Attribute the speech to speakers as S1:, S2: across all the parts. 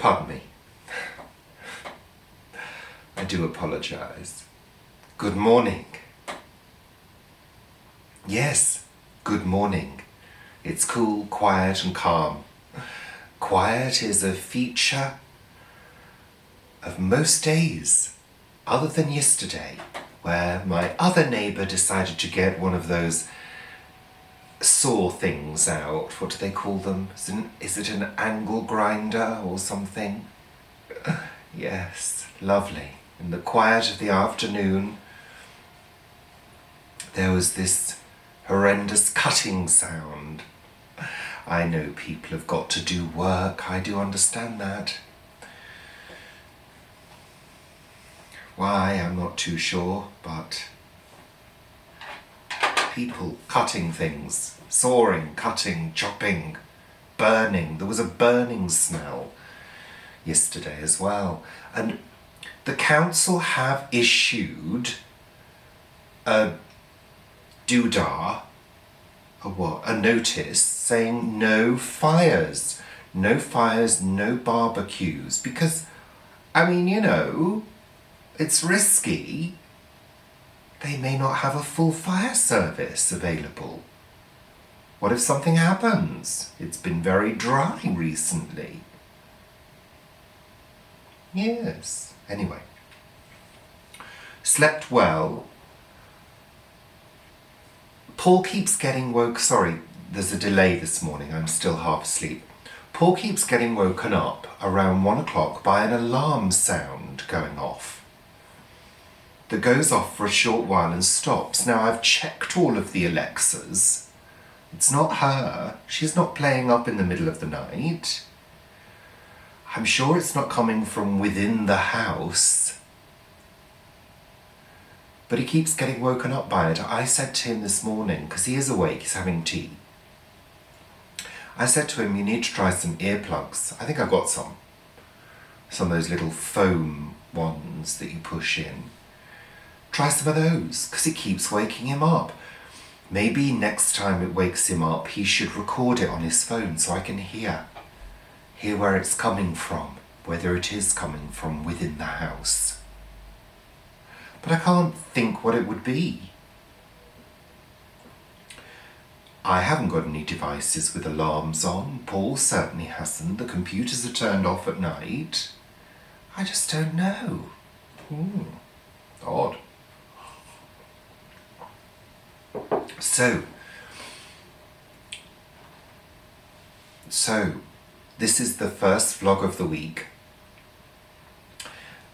S1: Pardon me. I do apologise. Good morning. Yes, good morning. It's cool, quiet and calm. Quiet is a feature of most days, other than yesterday, where my other neighbour decided to get one of those saw things out. What do they call them? Is it an angle grinder or something? Yes, lovely. In the quiet of the afternoon, there was this horrendous cutting sound. I know people have got to do work. I do understand that. Why, I'm not too sure, but people cutting things, sawing, cutting, chopping, burning. There was a burning smell yesterday as well. And the council have issued a doodah, a notice saying no fires, no barbecues, because, I mean, you know, it's risky. They may not have a full fire service available. What if something happens? It's been very dry recently. Yes. Anyway. Slept well. Paul keeps getting woke. Sorry, there's a delay this morning. I'm still half asleep. Paul keeps getting woken up around 1 o'clock by an alarm sound going off that goes off for a short while and stops. Now, I've checked all of the Alexas. It's not her. She's not playing up in the middle of the night. I'm sure it's not coming from within the house. But he keeps getting woken up by it. I said to him this morning, because he is awake, he's having tea. I said to him, you need to try some earplugs. I think I've got some. Some of those little foam ones that you push in. Try some of those, because it keeps waking him up. Maybe next time it wakes him up, he should record it on his phone so I can hear where it's coming from, whether it is coming from within the house. But I can't think what it would be. I haven't got any devices with alarms on. Paul certainly hasn't. The computers are turned off at night. I just don't know. Odd. So, this is the first vlog of the week.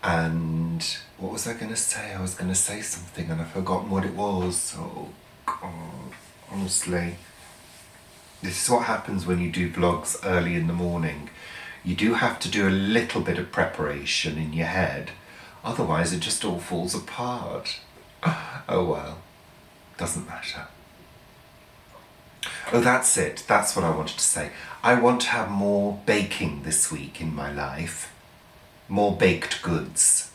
S1: And what was I going to say? I was going to say something and I've forgotten what it was. Oh, God. Honestly. This is what happens when you do vlogs early in the morning. You do have to do a little bit of preparation in your head. Otherwise, it just all falls apart. Oh, well. Doesn't matter. Oh, that's it. That's what I wanted to say. I want to have more baking this week in my life. More baked goods.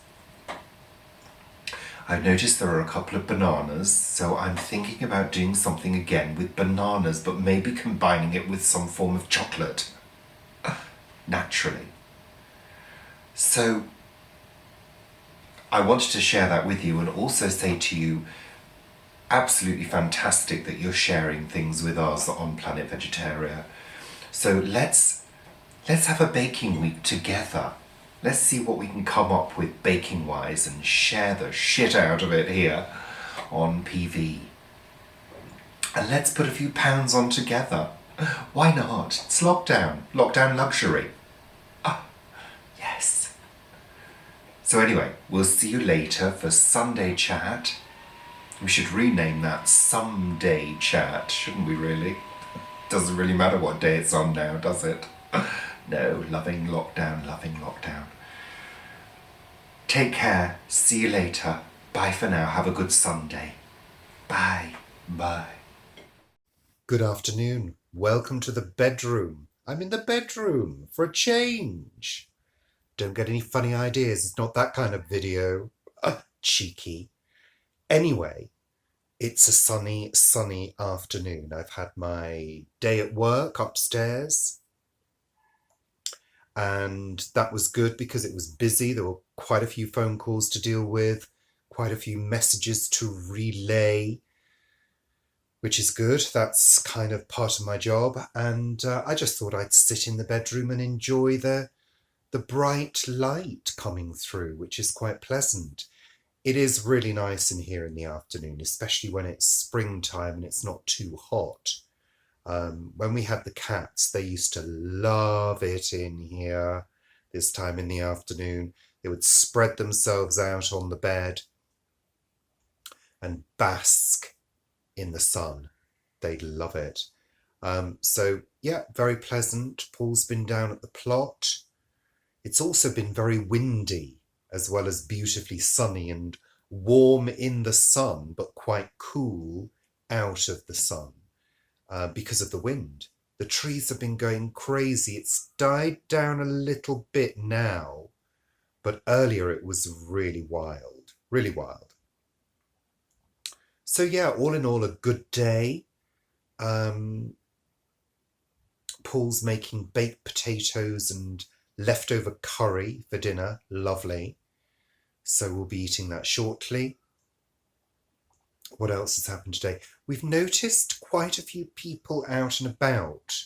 S1: I've noticed there are a couple of bananas, so I'm thinking about doing something again with bananas, but maybe combining it with some form of chocolate. Naturally. So, I wanted to share that with you and also say to you, absolutely fantastic that you're sharing things with us on Planet Vegetaria. So let's have a baking week together. Let's see what we can come up with baking wise and share the shit out of it here on PV. And let's put a few pounds on together. Why not? It's lockdown luxury. Yes. So anyway, we'll see you later for Sunday chat. We should rename that Someday Chat, shouldn't we really? Doesn't really matter what day it's on now, does it? No, loving lockdown. Take care. See you later. Bye for now. Have a good Sunday. Bye. Good afternoon. Welcome to the bedroom. I'm in the bedroom for a change. Don't get any funny ideas. It's not that kind of video. Cheeky. Anyway, it's a sunny afternoon. I've had my day at work upstairs
S2: and that was good because it was busy. There were quite a few phone calls to deal with, quite a few messages to relay, which is good. That's kind of part of my job. And I just thought I'd sit in the bedroom and enjoy the bright light coming through, which is quite pleasant. It is really nice in here in the afternoon, especially when it's springtime and it's not too hot. When we had the cats, they used to love it in here this time in the afternoon. They would spread themselves out on the bed and bask in the sun. They'd love it. So, yeah, very pleasant. Paul's been down at the plot. It's also been very windy as well as beautifully sunny and warm in the sun, but quite cool out of the sun because of the wind. The trees have been going crazy. It's died down a little bit now, but earlier it was really wild, really wild. So yeah, all in all, a good day. Paul's making baked potatoes and leftover curry for dinner. Lovely. So we'll be eating that shortly. What else has happened today? We've noticed quite a few people out and about.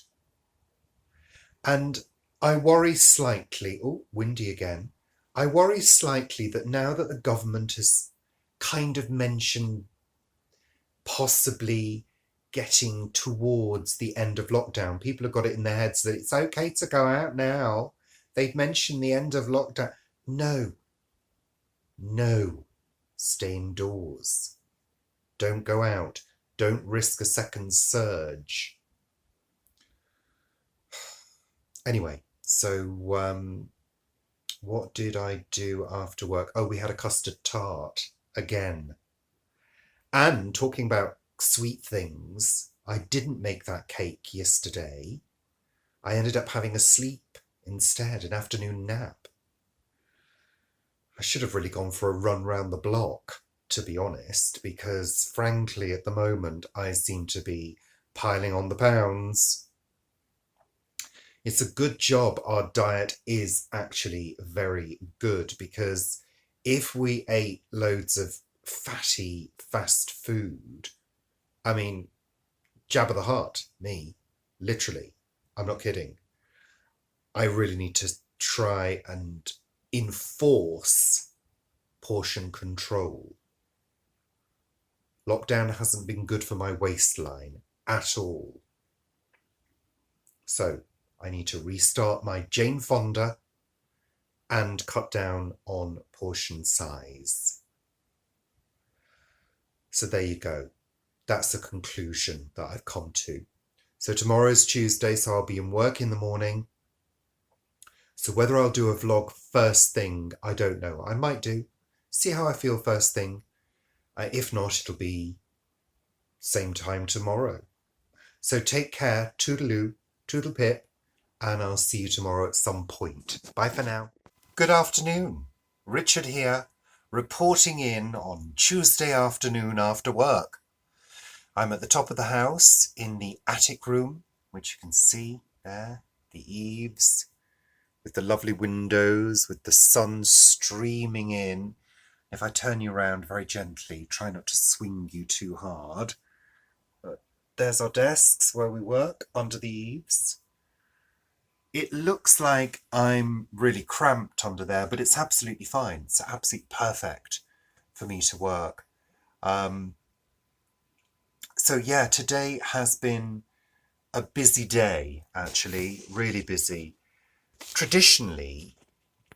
S2: And I worry slightly, oh, windy again. I worry slightly that now that the government has kind of mentioned possibly getting towards the end of lockdown, people have got it in their heads that it's okay to go out now. They've mentioned the end of lockdown. No, stay indoors. Don't go out. Don't risk a second surge. Anyway, so what did I do after work? Oh, we had a custard tart again. And talking about sweet things, I didn't make that cake yesterday. I ended up having a sleep instead, an afternoon nap. I should have really gone for a run round the block, to be honest, because frankly, at the moment, I seem to be piling on the pounds. It's a good job our diet is actually very good, because if we ate loads of fatty fast food, I mean, jab of the heart, me, literally, I'm not kidding. I really need to try and enforce portion control. Lockdown hasn't been good for my waistline at all. So I need to restart my Jane Fonda and cut down on portion size. So there you go. That's the conclusion that I've come to. So tomorrow's Tuesday, so I'll be in work in the morning. So whether I'll do a vlog first thing, I don't know. I might do. See how I feel first thing. If not, it'll be same time tomorrow. So take care. Toodaloo, toodle pip, and I'll see you tomorrow at some point. Bye for now. Good afternoon. Richard here, reporting in on Tuesday afternoon after work. I'm at the top of the house in the attic room, which you can see there, the eaves, with the lovely windows, with the sun streaming in. If I turn you around very gently, try not to swing you too hard. But there's our desks where we work, under the eaves. It looks like I'm really cramped under there, but it's absolutely fine. It's absolutely perfect for me to work. So yeah, today has been a busy day, actually, really busy. Traditionally,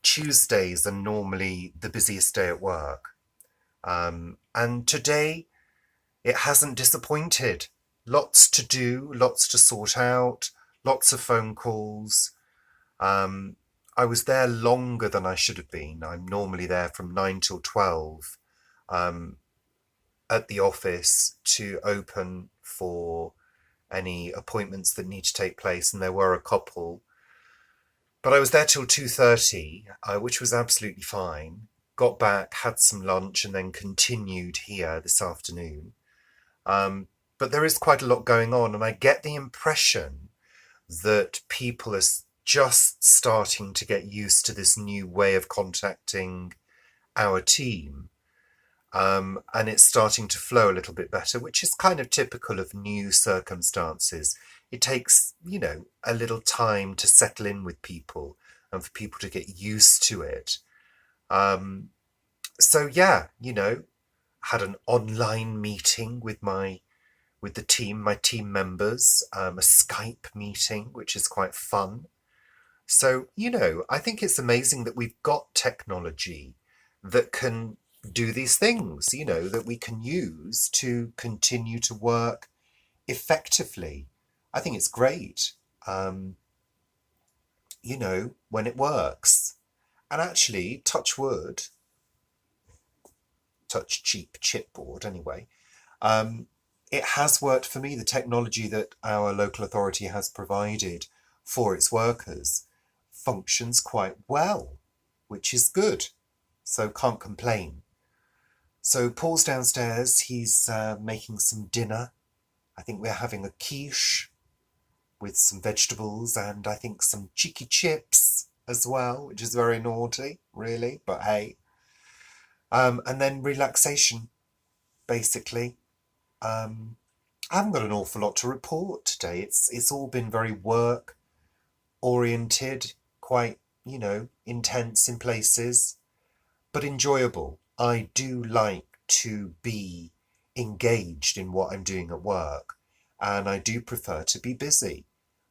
S2: Tuesdays are normally the busiest day at work. And today, it hasn't disappointed. Lots to do, lots to sort out, lots of phone calls. I was there longer than I should have been. I'm normally there from 9 till 12 at the office to open for any appointments that need to take place, and there were a couple. But I was there till 2:30, which was absolutely fine. Got back, had some lunch, and then continued here this afternoon. But there is quite a lot going on, and I get the impression that people are just starting to get used to this new way of contacting our team. And it's starting to flow a little bit better, which is kind of typical of new circumstances. It takes, a little time to settle in with people and for people to get used to it. So yeah, had an online meeting with the team, my team members, a Skype meeting, which is quite fun. So, I think it's amazing that we've got technology that can do these things, that we can use to continue to work effectively. I think it's great, when it works. And actually, touch wood, touch cheap chipboard anyway, it has worked for me. The technology that our local authority has provided for its workers functions quite well, which is good. So can't complain. So Paul's downstairs. He's making some dinner. I think we're having a quiche with some vegetables and I think some cheeky chips as well, which is very naughty, really, but hey. And then relaxation, basically. I haven't got an awful lot to report today. It's all been very work oriented, quite, intense in places, but enjoyable. I do like to be engaged in what I'm doing at work, and I do prefer to be busy.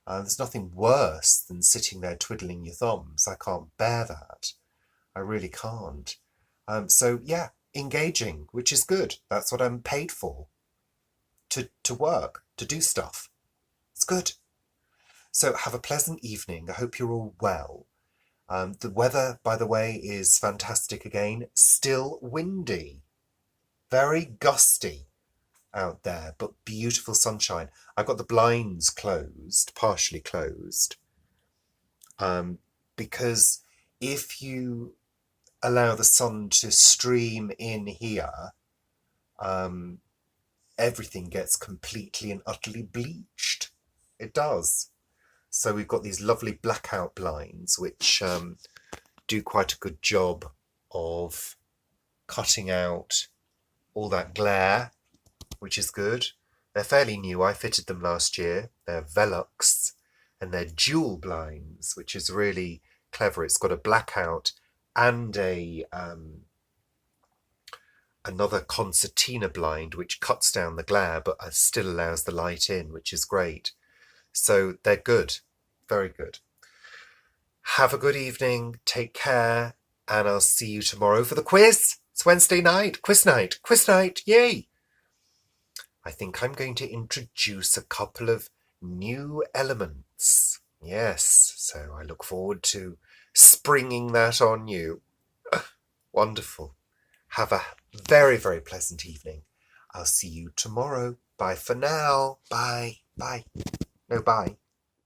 S2: There's nothing worse than sitting there twiddling your thumbs. I can't bear that. I really can't. So yeah, engaging, which is good. That's what I'm paid for. To work, to do stuff. It's good. So have a pleasant evening. I hope you're all well. The weather, by the way, is fantastic again. Still windy. Very gusty out there, but beautiful sunshine. I've got the blinds closed, partially closed, because if you allow the sun to stream in here, everything gets completely and utterly bleached. It does. So we've got these lovely blackout blinds, which do quite a good job of cutting out all that glare, which is good. They're fairly new. I fitted them last year. They're Velux, and they're dual blinds, which is really clever. It's got a blackout and another concertina blind, which cuts down the glare, but still allows the light in, which is great. So they're good. Very good. Have a good evening. Take care. And I'll see you tomorrow for the quiz. It's Wednesday night. Quiz night. Quiz night. Yay. I think I'm going to introduce a couple of new elements. Yes. So I look forward to springing that on you. Wonderful. Have a very, very pleasant evening. I'll see you tomorrow. Bye for now. Bye. Bye. No, bye.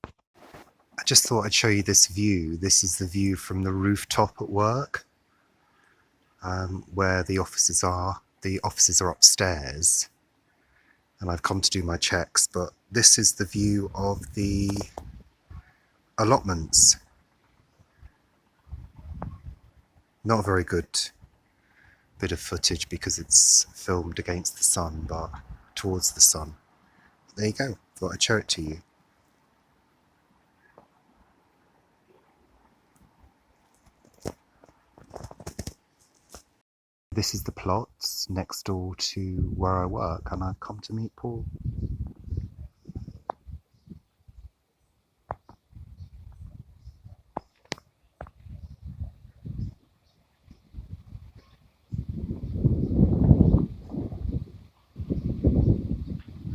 S2: I just thought I'd show you this view. This is the view from the rooftop at work, where the offices are. The offices are upstairs, and I've come to do my checks, but this is the view of the allotments. Not a very good bit of footage because it's filmed against the sun, but towards the sun. There you go. Thought I'd show it to you. This is the plots next door to where I work, and I've come to meet Paul.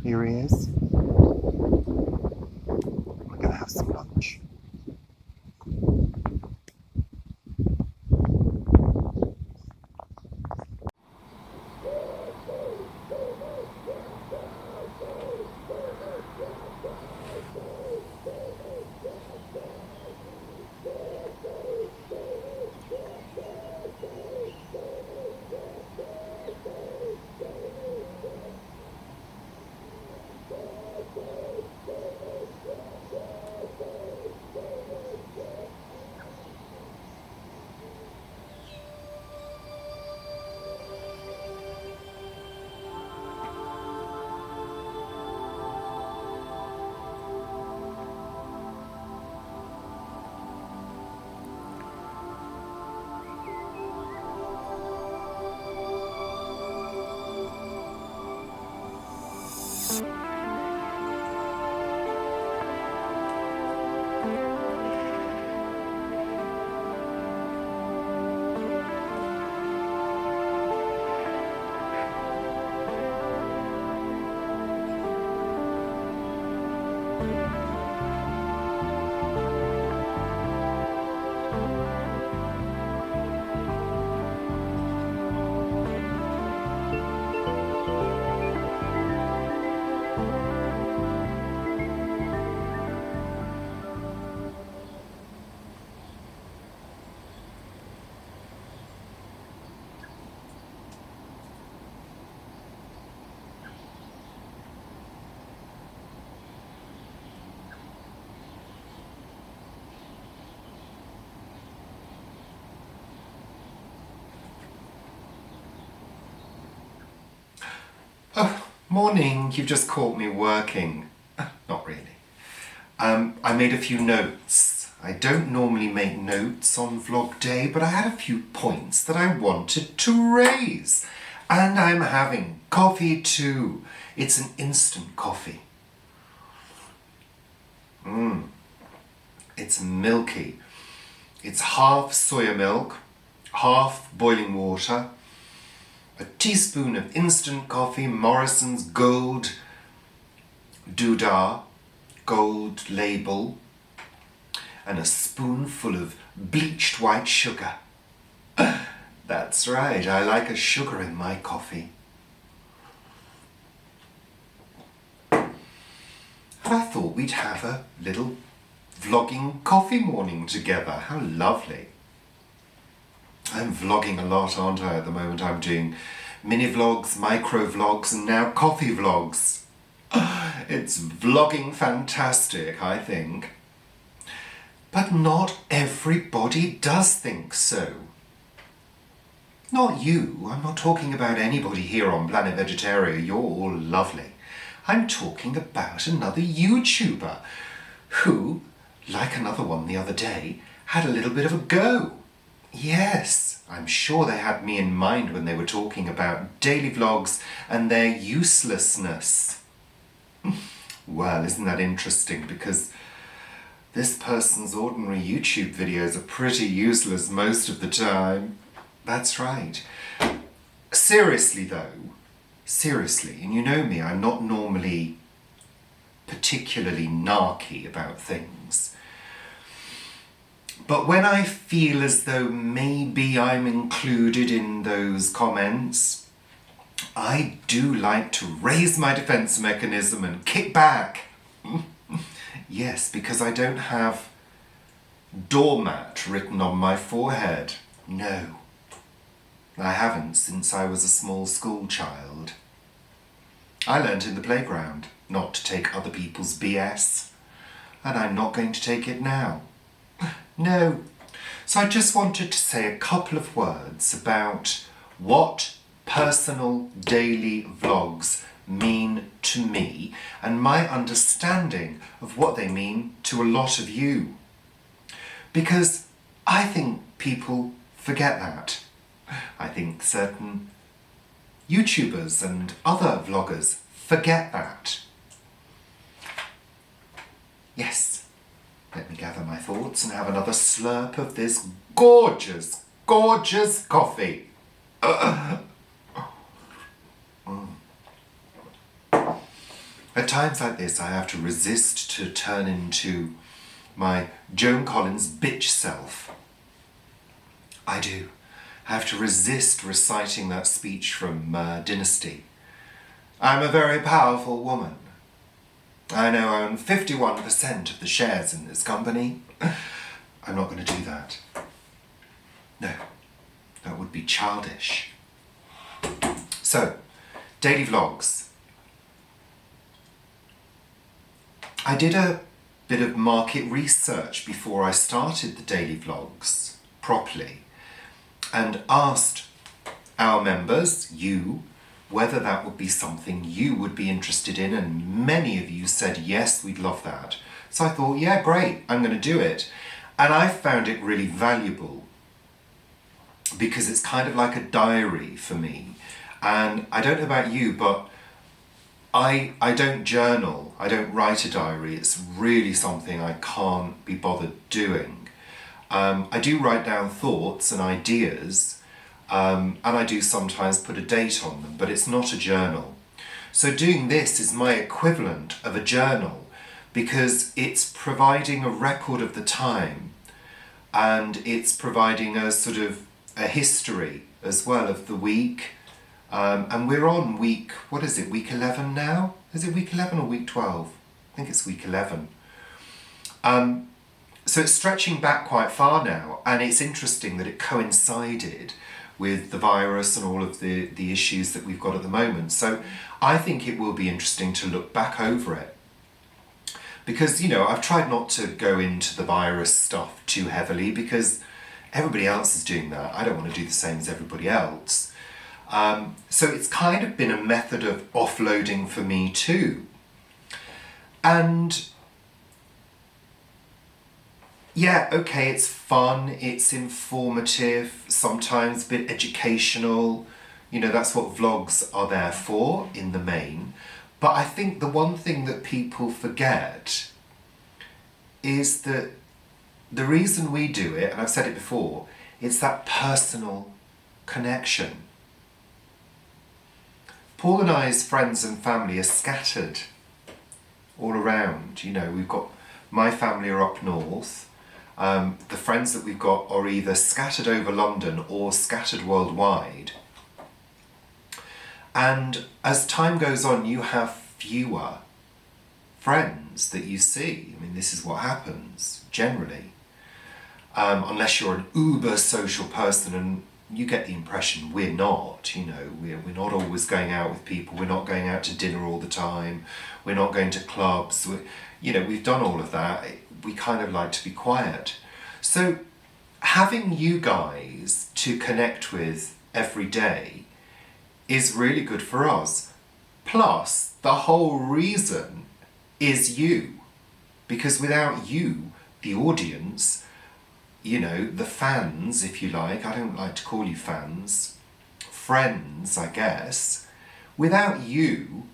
S2: Here he is. We're going to have some lunch.
S1: Oh, morning. You've just caught me working. Not really. I made a few notes. I don't normally make notes on vlog day, but I had a few points that I wanted to raise. And I'm having coffee too. It's an instant coffee. It's milky. It's half soya milk, half boiling water, a teaspoon of instant coffee, Morrison's Gold Doodah, gold label, and a spoonful of bleached white sugar. That's right, I like a sugar in my coffee. And I thought we'd have a little vlogging coffee morning together. How lovely. I'm vlogging a lot, aren't I, at the moment? I'm doing mini vlogs, micro vlogs, and now coffee vlogs. It's vlogging fantastic, I think. But not everybody does think so. Not you. I'm not talking about anybody here on Planet Vegetaria. You're all lovely. I'm talking about another YouTuber who, like another one the other day, had a little bit of a go. Yes, I'm sure they had me in mind when they were talking about daily vlogs and their uselessness. Well, isn't that interesting? Because this person's ordinary YouTube videos are pretty useless most of the time. That's right. Seriously though, seriously, and you know me, I'm not normally particularly narky about things. But when I feel as though maybe I'm included in those comments, I do like to raise my defense mechanism and kick back. Yes, because I don't have doormat written on my forehead. No, I haven't since I was a small school child. I learnt in the playground not to take other people's BS, and I'm not going to take it now. No. So I just wanted to say a couple of words about what personal daily vlogs mean to me and my understanding of what they mean to a lot of you. Because I think people forget that. I think certain YouTubers and other vloggers forget that. Yes, let me gather my thoughts and have another slurp of this gorgeous, gorgeous coffee. At times like this, I have to resist to turn into my Joan Collins bitch self. I do. I have to resist reciting that speech from Dynasty. I'm a very powerful woman. I now own 51% of the shares in this company. I'm not going to do that. No, that would be childish. So, daily vlogs. I did a bit of market research before I started the daily vlogs properly and asked our members, you, whether that would be something you would be interested in, and many of you said yes, we'd love that. So I thought, yeah, great, I'm going to do it. And I found it really valuable because it's kind of like a diary for me. And I don't know about you, but I don't journal, I don't write a diary. It's really something I can't be bothered doing. I do write down thoughts and ideas, and I do sometimes put a date on them, but it's not a journal. So doing this is my equivalent of a journal because it's providing a record of the time and it's providing a sort of a history as well of the week. And we're on week, what is it, week 11 now? Is it week 11 or week 12? I think it's week 11. So it's stretching back quite far now, and it's interesting that it coincided with the virus and all of the issues that we've got at the moment. So I think it will be interesting to look back over it. Because, you know, I've tried not to go into the virus stuff too heavily because everybody else is doing that. I don't want to do the same as everybody else. So it's kind of been a method of offloading for me too. And yeah, okay, it's fun, it's informative, sometimes a bit educational. You know, that's what vlogs are there for in the main. But I think the one thing that people forget is that the reason we do it, and I've said it before, it's that personal connection. Paul and I's friends and family are scattered all around. You know, we've got, my family are up north. The friends that we've got are either scattered over London or scattered worldwide. And as time goes on, you have fewer friends that you see. I mean, this is what happens generally. Unless you're an uber social person, and you get the impression we're not, you know, we're not always going out with people, we're not going out to dinner all the time, we're not going to clubs, you know, we've done all of that, we kind of like to be quiet. So having you guys to connect with every day is really good for us. Plus, the whole reason is you. Because without you, the audience, you know, the fans, if you like, I don't like to call you fans, friends, I guess, without you,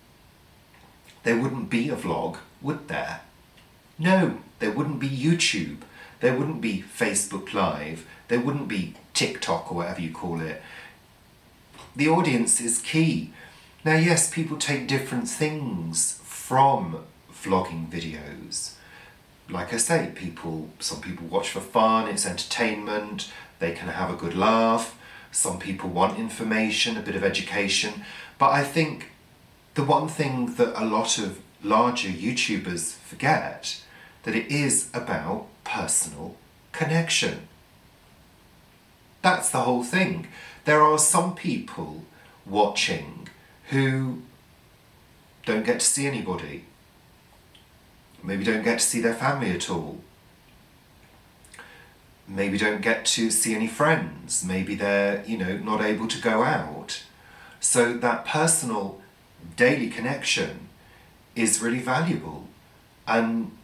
S1: there wouldn't be a vlog, would there? No, there wouldn't be YouTube, there wouldn't be Facebook Live, there wouldn't be TikTok or whatever you call it. The audience is key. Now, yes, people take different things from vlogging videos. Like I say, some people watch for fun, it's entertainment, they can have a good laugh. Some people want information, a bit of education. But I think the one thing that a lot of larger YouTubers forget, that it is about personal connection. That's the whole thing. There are some people watching who don't get to see anybody. Maybe don't get to see their family at all. Maybe don't get to see any friends. Maybe they're, you know, not able to go out. So that personal daily connection is really valuable. And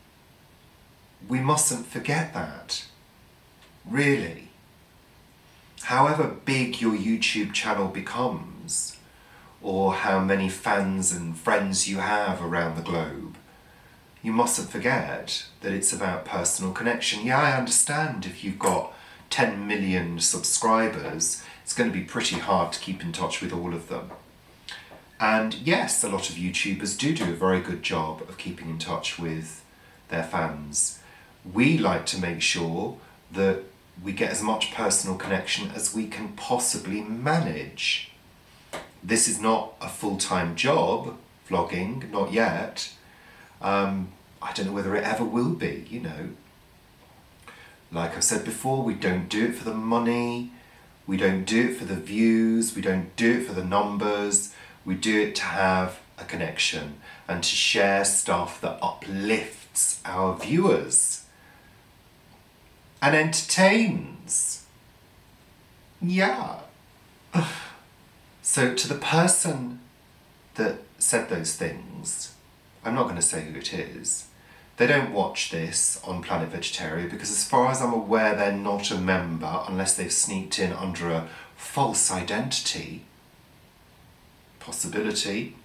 S1: we mustn't forget that. Really. However big your YouTube channel becomes, or how many fans and friends you have around the globe, you mustn't forget that it's about personal connection. Yeah, I understand if you've got 10 million subscribers, it's going to be pretty hard to keep in touch with all of them. And yes, a lot of YouTubers do a very good job of keeping in touch with their fans. We like to make sure that we get as much personal connection as we can possibly manage. This is not a full-time job, vlogging, not yet. I don't know whether it ever will be, you know. Like I said before, we don't do it for the money, we don't do it for the views, we don't do it for the numbers, we do it to have a connection and to share stuff that uplifts our viewers and entertains. Yeah. So to the person that said those things, I'm not going to say who it is, they don't watch this on Planet Vegetaria because as far as I'm aware they're not a member unless they've sneaked in under a false identity. Possibility.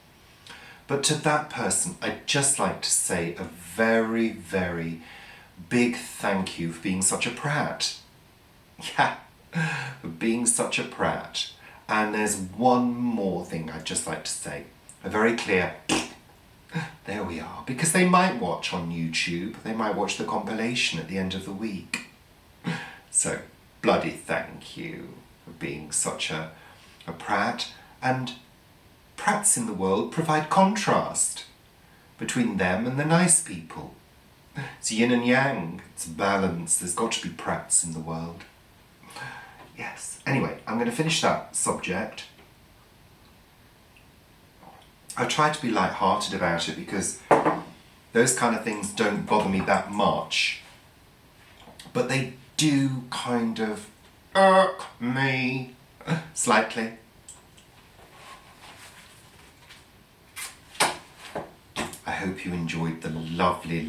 S1: But to that person, I'd just like to say a very, very big thank you for being such a prat. Yeah, for being such a prat. And there's one more thing I'd just like to say. A very clear, there we are. Because they might watch on YouTube, they might watch the compilation at the end of the week. So, bloody thank you for being such a prat. And prats in the world provide contrast between them and the nice people. It's yin and yang, it's balance, there's got to be prats in the world. Yes. Anyway, I'm going to finish that subject. I try to be light-hearted about it because those kind of things don't bother me that much. But they do kind of irk me slightly. hope you enjoyed the lovely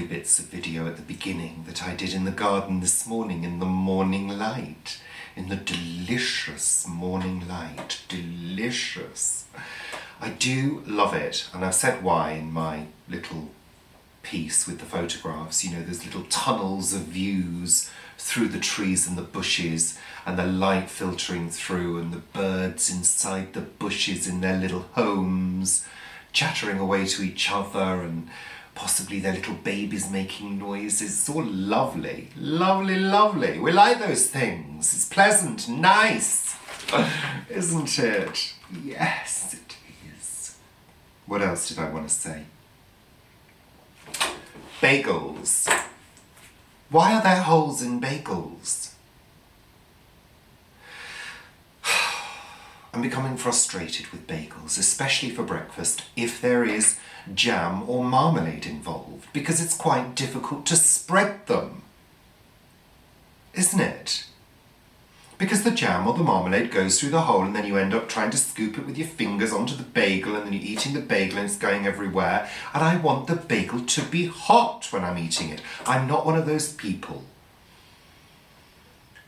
S1: bits of video at the beginning that I did in the garden this morning in the morning light, in the delicious morning light. Delicious. I do love it, and I've said why in my little piece with the photographs. You know, there's little tunnels of views through the trees and the bushes, and the light filtering through, and the birds inside the bushes in their little homes chattering away to each other, and possibly their little babies making noises. It's all lovely, lovely, lovely. We like those things. It's pleasant, nice, isn't it? Yes, it is. What else did I want to say? Bagels. Why are there holes in bagels? I'm becoming frustrated with bagels, especially for breakfast, if there is jam or marmalade involved, because it's quite difficult to spread them, isn't it? Because the jam or the marmalade goes through the hole, and then you end up trying to scoop it with your fingers onto the bagel, and then you're eating the bagel and it's going everywhere. And I want the bagel to be hot when I'm eating it. I'm not one of those people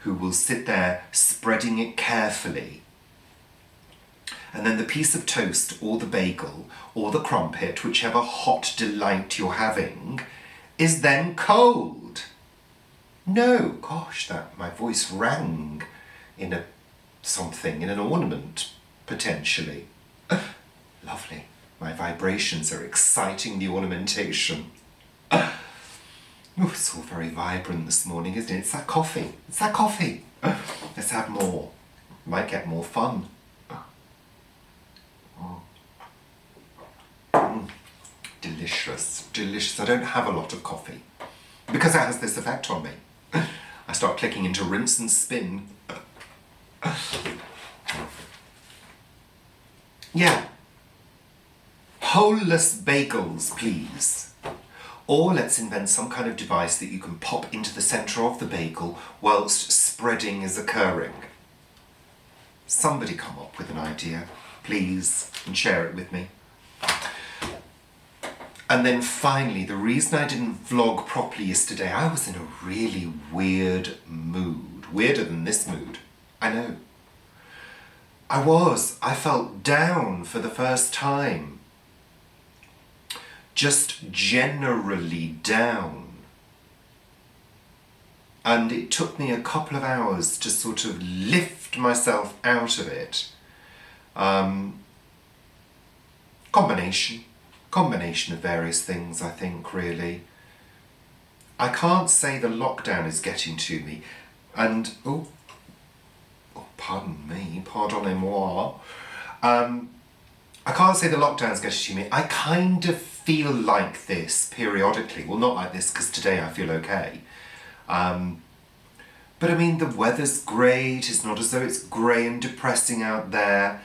S1: who will sit there spreading it carefully, and then the piece of toast or the bagel or the crumpet, whichever hot delight you're having, is then cold. No, gosh, that my voice rang in an ornament, potentially. Lovely. My vibrations are exciting the ornamentation. Oh, it's all very vibrant this morning, isn't it? It's that coffee. It's that coffee. Let's have more. Might get more fun. Delicious, delicious. I don't have a lot of coffee because it has this effect on me. I start clicking into rinse and spin. Yeah. Holeless bagels, please. Or let's invent some kind of device that you can pop into the centre of the bagel whilst spreading is occurring. Somebody come up with an idea, please, and share it with me. And then finally, the reason I didn't vlog properly yesterday, I was in a really weird mood. Weirder than this mood. I know. I felt down for the first time. Just generally down. And it took me a couple of hours to sort of lift myself out of it. Combination of various things, I think, really. I can't say the lockdown is getting to me, and pardon me, pardonnez-moi. I can't say the lockdown's getting to me. I kind of feel like this periodically. Well, not like this, because today I feel okay. But I mean, the weather's great. It's not as though it's grey and depressing out there.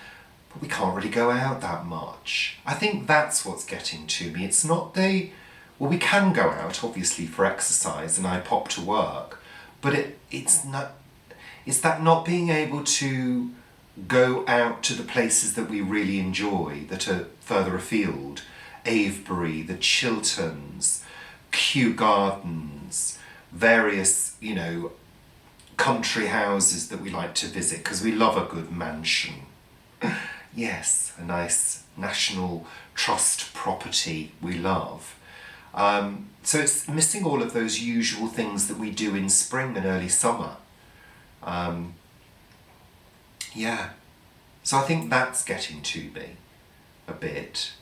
S1: But we can't really go out that much. I think that's what's getting to me. It's not we can go out, obviously, for exercise, and I pop to work, but it's that not being able to go out to the places that we really enjoy, that are further afield. Avebury, the Chilterns, Kew Gardens, various, country houses that we like to visit, because we love a good mansion. Yes, a nice National Trust property we love. So it's missing all of those usual things that we do in spring and early summer. Yeah. So I think that's getting to me a bit.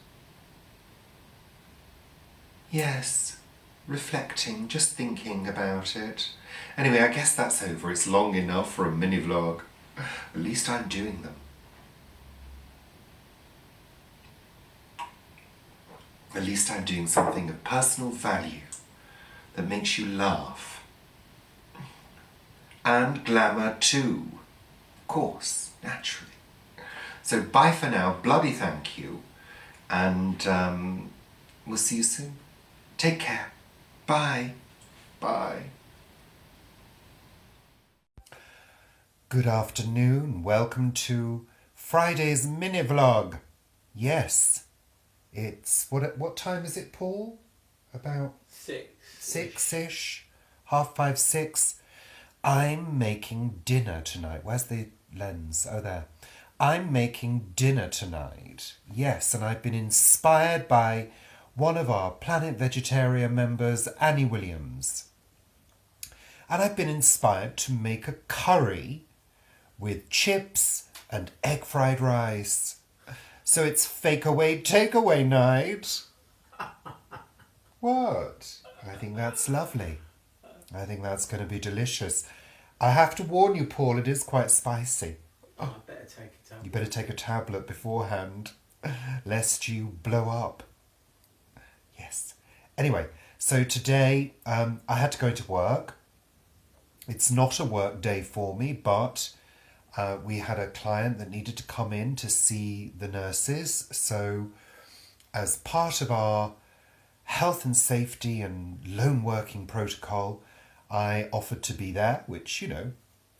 S1: Yes, reflecting, just thinking about it. Anyway, I guess that's over. It's long enough for a mini vlog. At least I'm doing them. At least I'm doing something of personal value that makes you laugh. And glamour too. Of course, naturally. So bye for now, bloody thank you. And we'll see you soon. Take care. Bye. Bye. Good afternoon. Welcome to Friday's mini vlog.
S2: Yes. It's what time is it, Paul? About 6-ish, 5:30, 6. I'm making dinner tonight. Where's the lens? Oh, there. I'm making dinner tonight. Yes, and I've been inspired by one of our Planet Vegetaria members, Annie Williams. And I've been inspired to make a curry with chips and egg fried rice. So it's fake away, take away night. What? I think that's lovely. I think that's going to be delicious. I have to warn you, Paul, it is quite spicy.
S3: Oh, I better take a tablet.
S2: You better take a tablet beforehand, lest you blow up. Yes. Anyway, so today I had to go to work. It's not a work day for me, but we had a client that needed to come in to see the nurses. So as part of our health and safety and lone working protocol, I offered to be there, which, you know,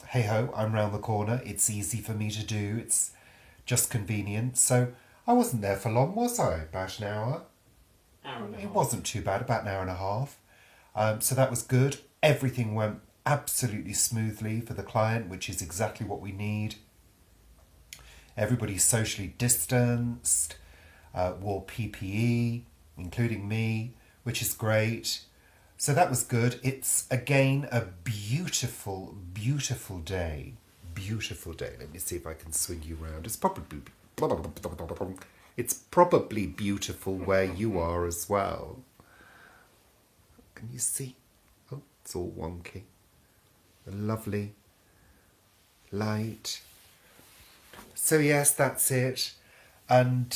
S2: hey ho, I'm round the corner. It's easy for me to do. It's just convenient. So I wasn't there for long, was I? About an hour?
S3: Hour and a
S2: It
S3: half.
S2: wasn't too bad, about an hour and a half. So that was good. Everything went absolutely smoothly for the client, which is exactly what we need. Everybody's socially distanced, wore PPE, including me, which is great. So that was good. It's, again, a beautiful, beautiful day. Beautiful day. Let me see if I can swing you around. It's probably beautiful where you are as well. Can you see? Oh, it's all wonky. A lovely light. So yes, that's it. And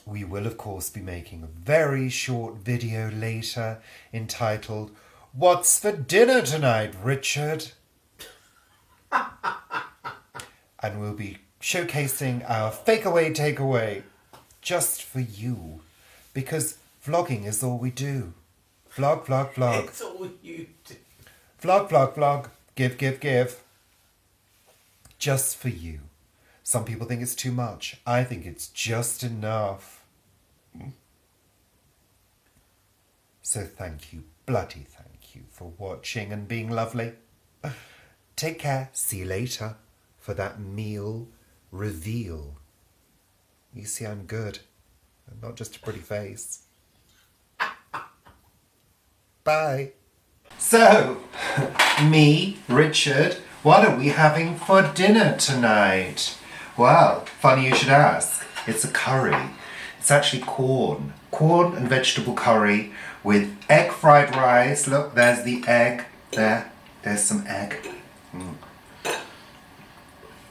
S2: we will, of course, be making a very short video later entitled, "What's for dinner tonight, Richard?" And we'll be showcasing our fake away takeaway just for you. Because vlogging is all we do. Vlog, vlog, vlog.
S3: It's all you do.
S2: Vlog, vlog, vlog. Give, give, give. Just for you. Some people think it's too much. I think it's just enough. So thank you, bloody thank you for watching and being lovely. Take care. See you later for that meal reveal. You see, I'm good. I'm not just a pretty face. Bye. So, me, Richard, what are we having for dinner tonight? Well, funny you should ask. It's a curry. It's actually corn. Corn and vegetable curry with egg fried rice. Look, there's the egg. There's some egg.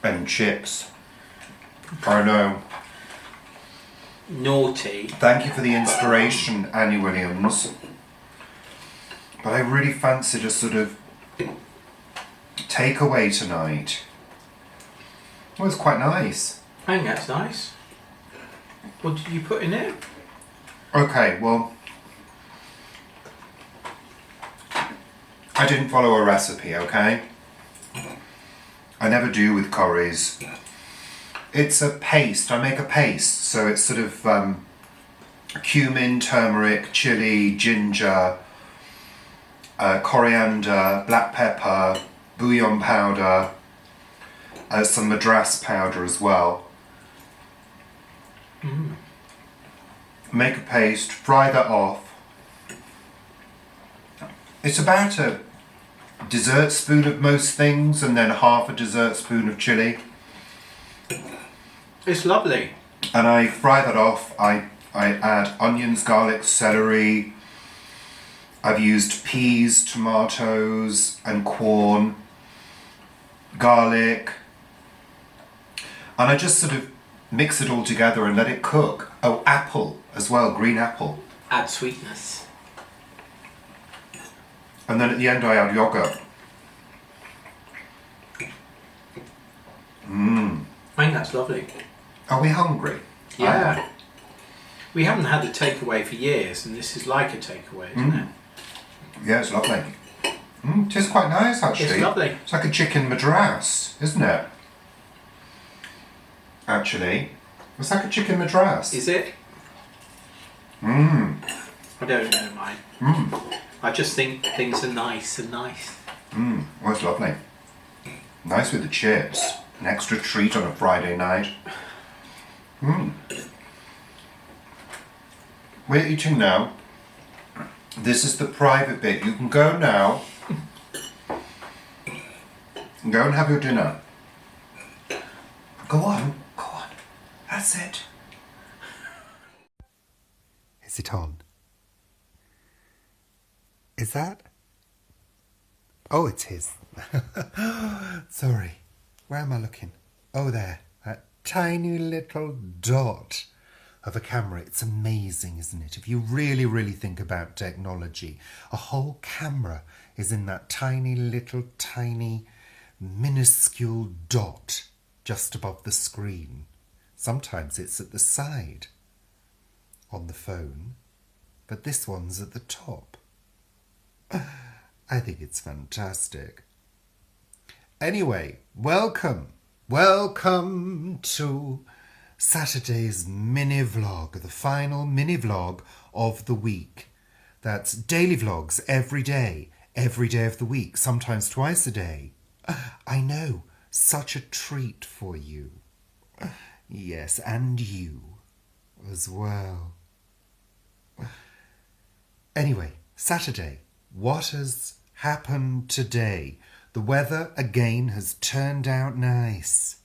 S2: And chips. I know.
S3: Naughty.
S2: Thank you for the inspiration, Annie Williams. But I really fancied a sort of takeaway tonight. It was quite nice.
S3: I think that's nice. What did you put in it?
S2: Okay, well, I didn't follow a recipe, okay? I never do with curries. It's a paste. I make a paste. So it's sort of cumin, turmeric, chili, ginger, coriander, black pepper, bouillon powder, some madras powder as well. Make a paste, fry that off. It's about a dessert spoon of most things and then half a dessert spoon of chili.
S3: It's lovely.
S2: And I fry that off. I add onions, garlic, celery. I've used peas, tomatoes and corn, garlic. And I just sort of mix it all together and let it cook. Oh, apple as well, green apple.
S3: Add sweetness.
S2: And then at the end I add yogurt.
S3: I think that's lovely.
S2: Are we hungry?
S3: Yeah. We haven't had a takeaway for years, and this is like a takeaway, isn't it?
S2: Yeah, it's lovely. It is quite nice, actually.
S3: It's lovely.
S2: It's like a chicken madras, isn't it? Actually.
S1: It's like a chicken madras.
S3: Is it?
S1: Mmm.
S3: I don't know mine.
S1: Mmm.
S3: I just think things are nice and nice.
S1: Mmm. Oh, it's lovely. Nice with the chips. An extra treat on a Friday night. Mmm. We're eating now. This is the private bit. You can go now. Go and have your dinner. Go on. Go on. That's it.
S2: Is it on? Is that? Oh, it is. Sorry. Where am I looking? Oh, there. That tiny little dot of a camera. It's amazing, isn't it? If you really, really think about technology, a whole camera is in that tiny little, tiny, minuscule dot just above the screen. Sometimes it's at the side on the phone, but this one's at the top. I think it's fantastic. Anyway, welcome to Saturday's mini vlog, the final mini vlog of the week. That's daily vlogs every day of the week, sometimes twice a day. I know, such a treat for you. Yes, and you as well. Anyway, Saturday. What has happened today? The weather again has turned out nice.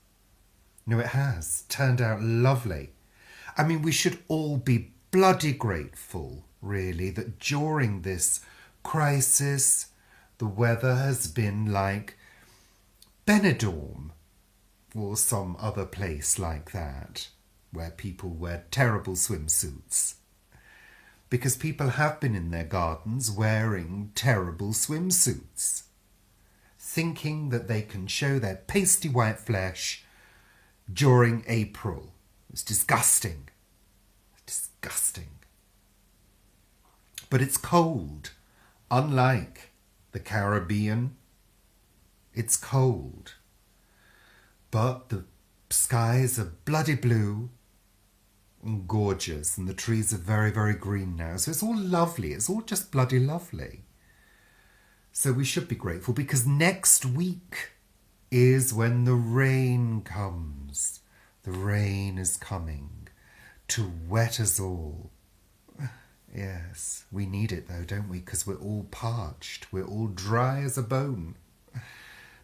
S2: No, it has turned out lovely. I mean, we should all be bloody grateful, really, that during this crisis, the weather has been like Benidorm or some other place like that, where people wear terrible swimsuits. Because people have been in their gardens wearing terrible swimsuits, thinking that they can show their pasty white flesh during April. It's disgusting. Disgusting. But it's cold. Unlike the Caribbean, it's cold. But the skies are bloody blue and gorgeous, and the trees are very, very green now. So it's all lovely. It's all just bloody lovely. So we should be grateful, because next week is when the rain comes. The rain is coming to wet us all. Yes, we need it though, don't we? Because we're all parched. We're all dry as a bone.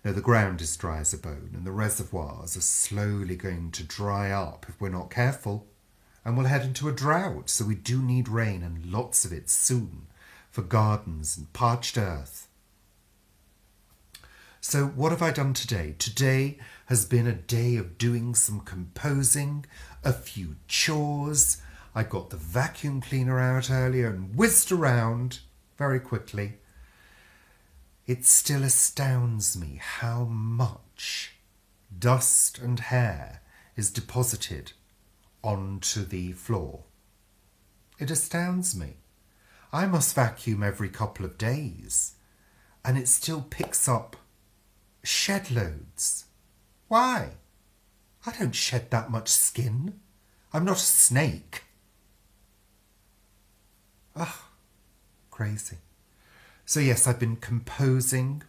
S2: No, the ground is dry as a bone, and the reservoirs are slowly going to dry up if we're not careful. And we'll head into a drought, so we do need rain, and lots of it soon, for gardens and parched earth. So what have I done today? Today has been a day of doing some composing, a few chores. I got the vacuum cleaner out earlier and whizzed around very quickly. It still astounds me how much dust and hair is deposited onto the floor. It astounds me. I must vacuum every couple of days, and it still picks up shed loads. Why? I don't shed that much skin. I'm not a snake. Ugh, crazy. So yes, I've been composing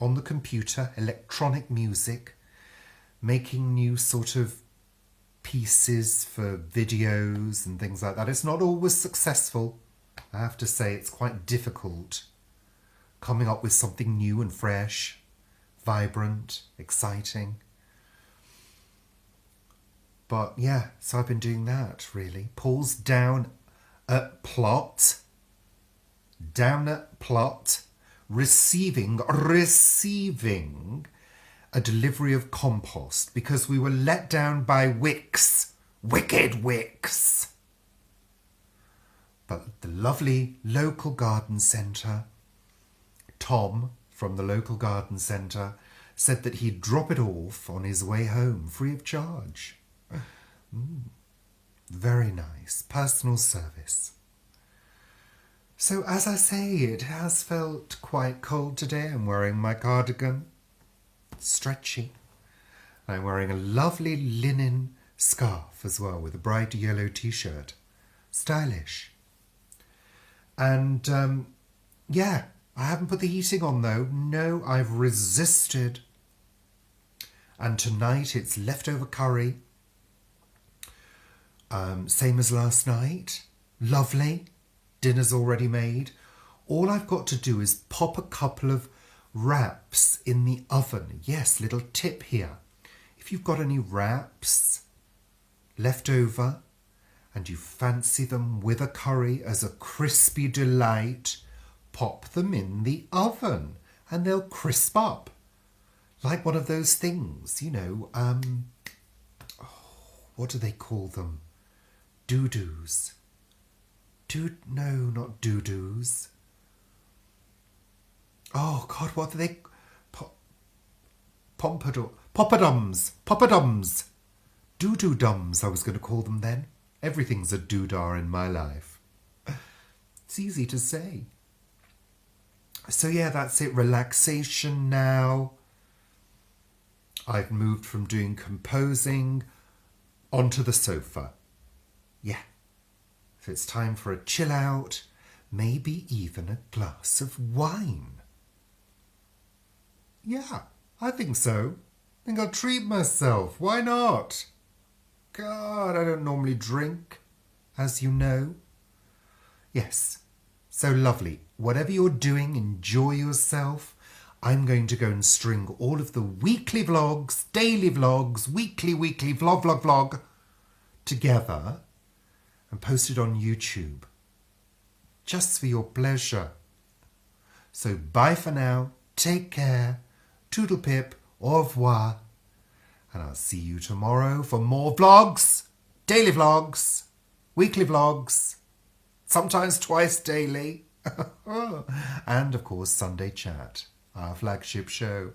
S2: on the computer, electronic music, making new sort of pieces for videos and things like that. It's not always successful. I have to say, it's quite difficult coming up with something new and fresh, vibrant, exciting. But yeah, so I've been doing that, really. Paul's down at plot, receiving a delivery of compost, because we were let down by Wicks. Wicked Wicks. But the lovely local garden centre, Tom from the local garden centre, said that he'd drop it off on his way home free of charge. Very nice. Personal service. So as I say, it has felt quite cold today. I'm wearing my cardigan. Stretchy. I'm wearing a lovely linen scarf as well with a bright yellow t-shirt. Stylish. And yeah, I haven't put the heating on though. No, I've resisted. And tonight it's leftover curry. Same as last night. Lovely. Dinner's already made. All I've got to do is pop a couple of wraps in the oven. Yes, little tip here. If you've got any wraps left over and you fancy them with a curry as a crispy delight, pop them in the oven and they'll crisp up. Like one of those things, you know, what do they call them? Doo-doos. No, not doo-doos. Oh, God, what are they? Poppadoms. Doo-doo-dums, I was going to call them then. Everything's a doodah in my life. It's easy to say. So yeah, that's it. Relaxation now. I've moved from doing composing onto the sofa. Yeah. So it's time for a chill out, maybe even a glass of wine. Yeah, I think so. I think I'll treat myself. Why not? God, I don't normally drink, as you know. Yes, so lovely. Whatever you're doing, enjoy yourself. I'm going to go and string all of the weekly vlogs, daily vlogs, weekly vlog together and post it on YouTube. Just for your pleasure. So bye for now. Take care. Toodle pip. Au revoir. And I'll see you tomorrow for more vlogs, daily vlogs, weekly vlogs, sometimes twice daily. And of course Sunday Chat, our flagship show.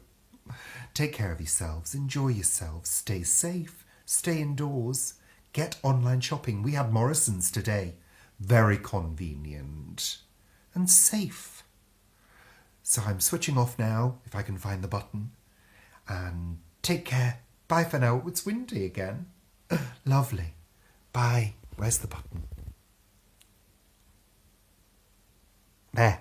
S2: Take care of yourselves, enjoy yourselves, stay safe, stay indoors, get online shopping. We had Morrison's today. Very convenient and safe. So I'm switching off now, if I can find the button. And take care. Bye for now. It's windy again. Lovely. Bye. Where's the button? There.